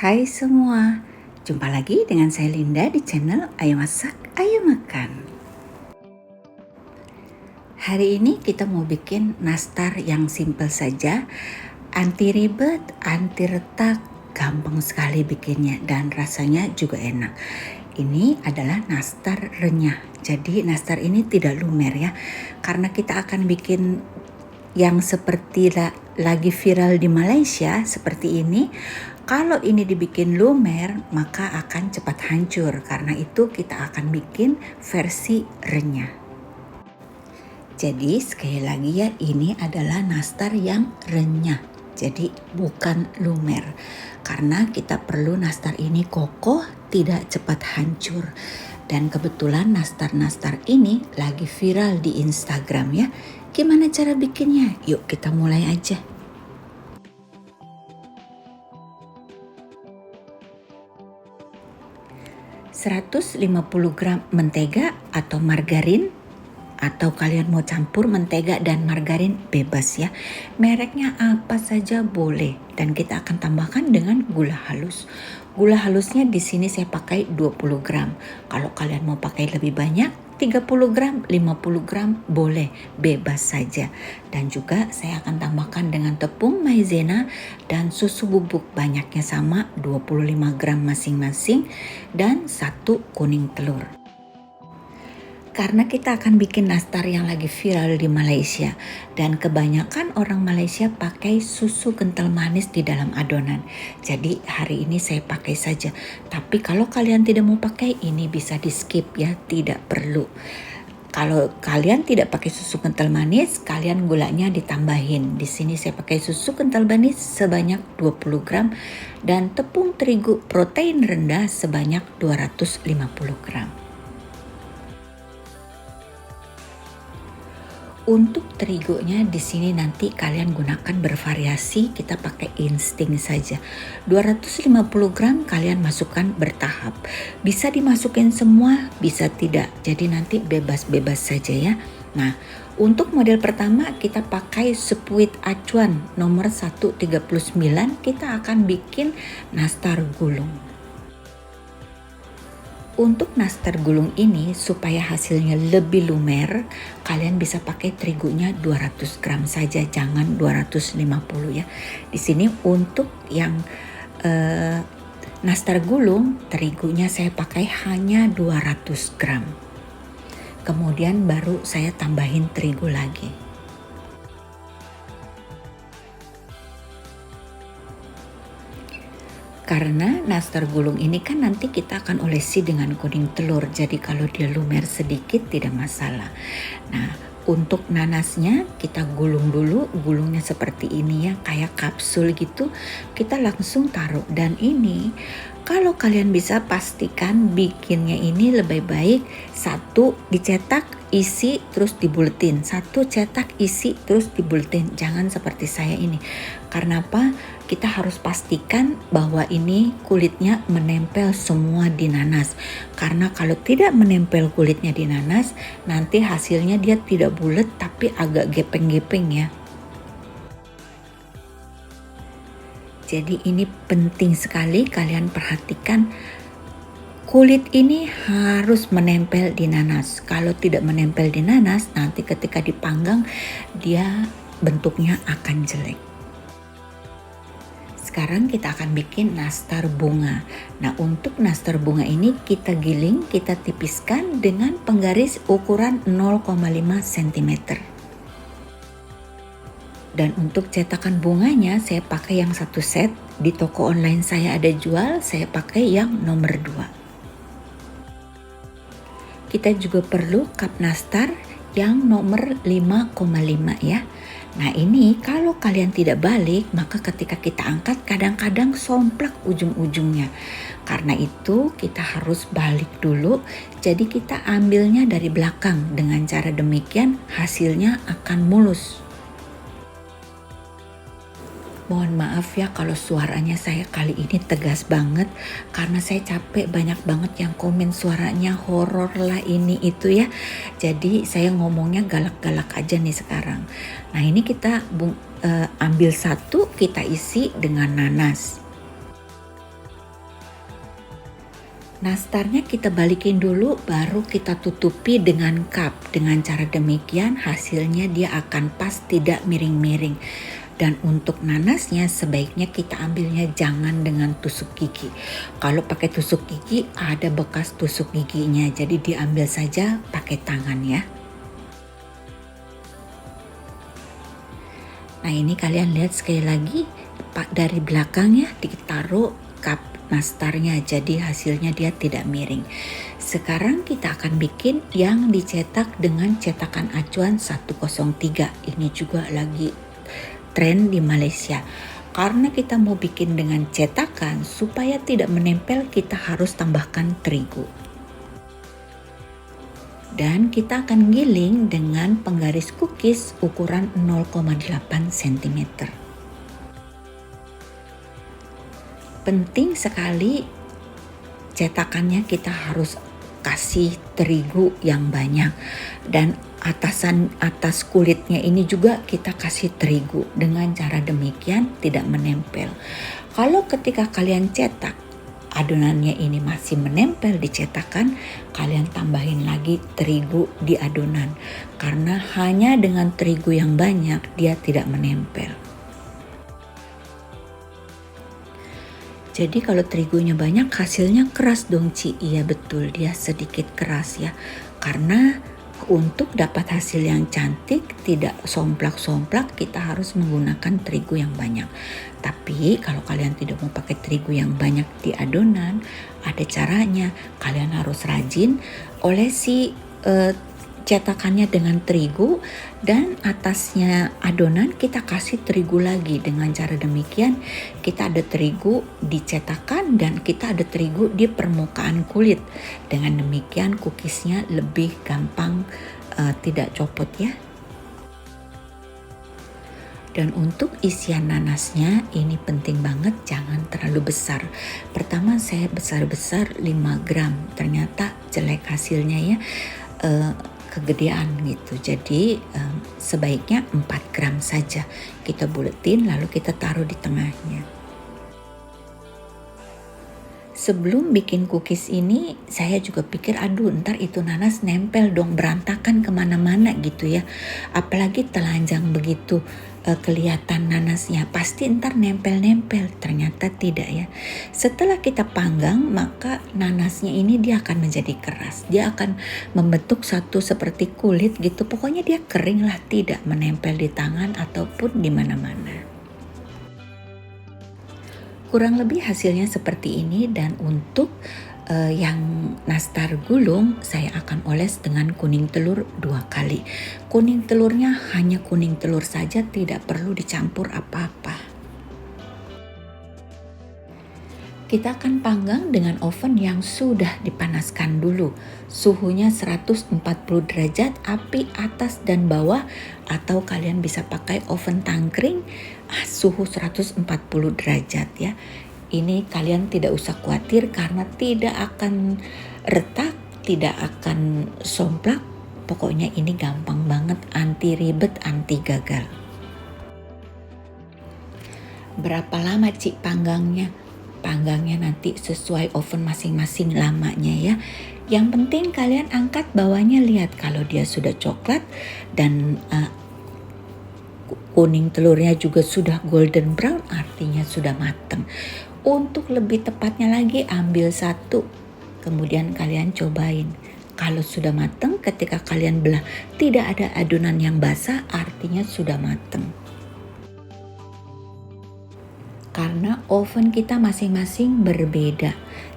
Hai semua, jumpa lagi dengan saya Linda di channel Ayo Masak, Ayo Makan. Hari ini kita mau bikin nastar yang simple saja, anti ribet, anti retak, gampang sekali bikinnya dan rasanya juga enak. Ini adalah nastar renyah, jadi nastar ini tidak lumer ya, karena kita akan bikin yang seperti lagi viral di Malaysia seperti ini. Kalau ini dibikin lumer maka akan cepat hancur, karena itu kita akan bikin versi renyah. Jadi sekali lagi ya, ini adalah nastar yang renyah, jadi bukan lumer, karena kita perlu nastar ini kokoh, tidak cepat hancur. Dan kebetulan nastar-nastar ini lagi viral di Instagram ya. Gimana cara bikinnya? Yuk kita mulai aja. ...150 gram mentega atau margarin, atau kalian mau campur mentega dan margarin bebas ya. Mereknya apa saja boleh, dan kita akan tambahkan dengan gula halus. Gula halusnya di sini saya pakai 20 gram. Kalau kalian mau pakai lebih banyak 30 gram, 50 gram boleh, bebas saja. Dan juga saya akan tambahkan dengan tepung maizena dan susu bubuk, banyaknya sama 25 gram masing-masing, dan 1 kuning telur. Karena kita akan bikin nastar yang lagi viral di Malaysia, dan kebanyakan orang Malaysia pakai susu kental manis di dalam adonan. Jadi hari ini saya pakai saja. Tapi kalau kalian tidak mau pakai, ini bisa di skip ya, tidak perlu. Kalau kalian tidak pakai susu kental manis, kalian gulanya ditambahin. Di sini saya pakai susu kental manis sebanyak 20 gram dan tepung terigu protein rendah sebanyak 250 gram. Untuk terigunya di sini nanti kalian gunakan bervariasi, kita pakai insting saja. 250 gram kalian masukkan bertahap. Bisa dimasukin semua, bisa tidak. Jadi nanti bebas-bebas saja ya. Nah, untuk model pertama kita pakai sepuit acuan nomor 139, kita akan bikin nastar gulung. Untuk nastar gulung ini supaya hasilnya lebih lumer, kalian bisa pakai terigunya 200 gram saja, jangan 250 ya. Di sini untuk yang nastar gulung, terigunya saya pakai hanya 200 gram. Kemudian baru saya tambahin terigu lagi. Karena nastar gulung ini kan nanti kita akan olesi dengan kuning telur, jadi kalau dia lumer sedikit tidak masalah. Nah, untuk nanasnya kita gulung dulu, gulungnya seperti ini ya, kayak kapsul gitu, kita langsung taruh. Dan ini kalau kalian bisa pastikan bikinnya ini lebih baik satu dicetak, isi terus dibuletin, satu cetak, isi terus dibuletin, jangan seperti saya ini. Karena apa? Kita harus pastikan bahwa ini kulitnya menempel semua di nanas. Karena kalau tidak menempel kulitnya di nanas, nanti hasilnya dia tidak bulat tapi agak gepeng-gepeng ya. Jadi ini penting sekali kalian perhatikan, kulit ini harus menempel di nanas. Kalau tidak menempel di nanas, nanti ketika dipanggang dia bentuknya akan jelek. Sekarang kita akan bikin nastar bunga. Nah, untuk nastar bunga ini kita giling, kita tipiskan dengan penggaris ukuran 0,5 cm. Dan untuk cetakan bunganya saya pakai yang satu set, di toko online saya ada jual, saya pakai yang nomor 2. Kita juga perlu cup nastar yang nomor 5,5 ya. Nah, ini kalau kalian tidak balik, maka ketika kita angkat kadang-kadang somplak ujung-ujungnya. Karena itu kita harus balik dulu, jadi kita ambilnya dari belakang. Dengan cara demikian hasilnya akan mulus. Mohon maaf ya kalau suaranya saya kali ini tegas banget, karena saya capek, banyak banget yang komen suaranya horor lah ini itu ya. Jadi saya ngomongnya galak-galak aja nih sekarang. Nah, ini kita ambil satu, kita isi dengan nanas. Nastarnya kita balikin dulu, baru kita tutupi dengan cup. Dengan cara demikian hasilnya dia akan pas, tidak miring-miring. Dan untuk nanasnya sebaiknya kita ambilnya jangan dengan tusuk gigi. Kalau pakai tusuk gigi ada bekas tusuk giginya, jadi diambil saja pakai tangan ya. Nah ini kalian lihat sekali lagi dari belakang ya, ditaruh cup nastarnya, jadi hasilnya dia tidak miring. Sekarang kita akan bikin yang dicetak dengan cetakan acuan 103. Ini juga lagi tren di Malaysia. Karena kita mau bikin dengan cetakan, supaya tidak menempel kita harus tambahkan terigu. Dan kita akan giling dengan penggaris cookies ukuran 0,8 cm. Penting sekali cetakannya kita harus kasih terigu yang banyak, dan atas kulitnya ini juga kita kasih terigu. Dengan cara demikian tidak menempel. Kalau ketika kalian cetak adonannya ini masih menempel di cetakan, kalian tambahin lagi terigu di adonan, karena hanya dengan terigu yang banyak dia tidak menempel. Jadi kalau terigunya banyak hasilnya keras dong Ci. Iya betul, dia sedikit keras ya, karena untuk dapat hasil yang cantik, tidak somplak-somplak, kita harus menggunakan terigu yang banyak. Tapi kalau kalian tidak mau pakai terigu yang banyak di adonan, ada caranya. Kalian harus rajin olesi cetakannya dengan terigu, dan atasnya adonan kita kasih terigu lagi. Dengan cara demikian kita ada terigu di cetakan dan kita ada terigu di permukaan kulit. Dengan demikian cookiesnya lebih gampang tidak copot ya. Dan untuk isian nanasnya ini penting banget, jangan terlalu besar. Pertama saya besar-besar 5 gram, ternyata jelek hasilnya ya, kegedean gitu. Jadi sebaiknya 4 gram saja. Kita buletin lalu kita taruh di tengahnya. Sebelum bikin cookies ini saya juga pikir aduh ntar itu nanas nempel dong, berantakan kemana-mana gitu ya. Apalagi telanjang begitu kelihatan nanasnya, pasti ntar nempel-nempel. Ternyata tidak ya. Setelah kita panggang maka nanasnya ini dia akan menjadi keras. Dia akan membentuk satu seperti kulit gitu. Pokoknya dia kering lah, tidak menempel di tangan ataupun di mana-mana. Kurang lebih hasilnya seperti ini. Dan untuk yang nastar gulung saya akan oles dengan kuning telur 2 kali. Kuning telurnya hanya kuning telur saja, tidak perlu dicampur apa-apa. Kita akan panggang dengan oven yang sudah dipanaskan dulu. Suhunya 140 derajat, api atas dan bawah, atau kalian bisa pakai oven tangkring suhu 140 derajat ya. Ini kalian tidak usah khawatir karena tidak akan retak, tidak akan somplak. Pokoknya ini gampang banget, anti ribet, anti gagal. Berapa lama Ci panggangnya? Panggangnya nanti sesuai oven masing-masing lamanya ya. Yang penting kalian angkat bawahnya, lihat kalau dia sudah coklat dan kuning telurnya juga sudah golden brown, artinya sudah matang. Untuk lebih tepatnya lagi ambil satu, kemudian kalian cobain. Kalau sudah matang, ketika kalian belah tidak ada adonan yang basah, artinya sudah matang. Karena oven kita masing-masing berbeda.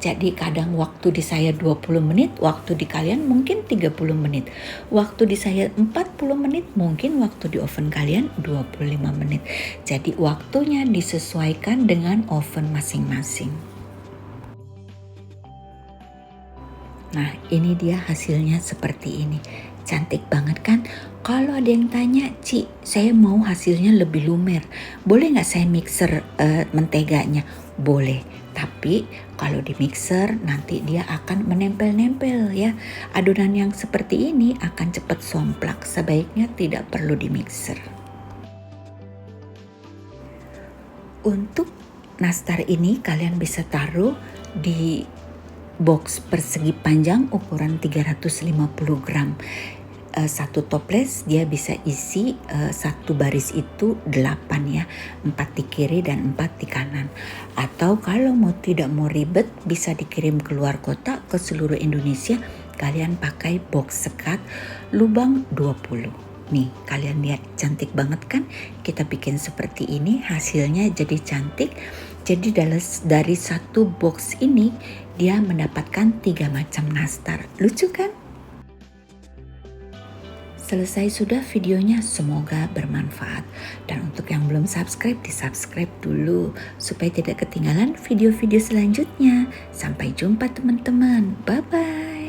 Jadi kadang waktu di saya 20 menit, waktu di kalian mungkin 30 menit. Waktu di saya 40 menit, mungkin waktu di oven kalian 25 menit. Jadi waktunya disesuaikan dengan oven masing-masing. Nah, ini dia hasilnya seperti ini. Cantik banget kan? Kalau ada yang tanya, Ci, saya mau hasilnya lebih lumer, boleh nggak saya mixer menteganya? Boleh, tapi kalau di mixer nanti dia akan menempel-nempel ya. Adonan yang seperti ini akan cepat somplak, sebaiknya tidak perlu di mixer. Untuk nastar ini kalian bisa taruh di box persegi panjang ukuran 350 gram. Satu toples dia bisa isi satu baris itu 8 ya, 4 di kiri dan 4 di kanan. Atau kalau tidak mau ribet, bisa dikirim keluar kota ke seluruh Indonesia, kalian pakai box sekat lubang 20. Nih, kalian lihat cantik banget kan? Kita bikin seperti ini, hasilnya jadi cantik. Jadi dari satu box ini dia mendapatkan 3 macam nastar. Lucu kan? Selesai sudah videonya, semoga bermanfaat. Dan untuk yang belum subscribe, di-subscribe dulu supaya tidak ketinggalan video-video selanjutnya. Sampai jumpa teman-teman. Bye-bye.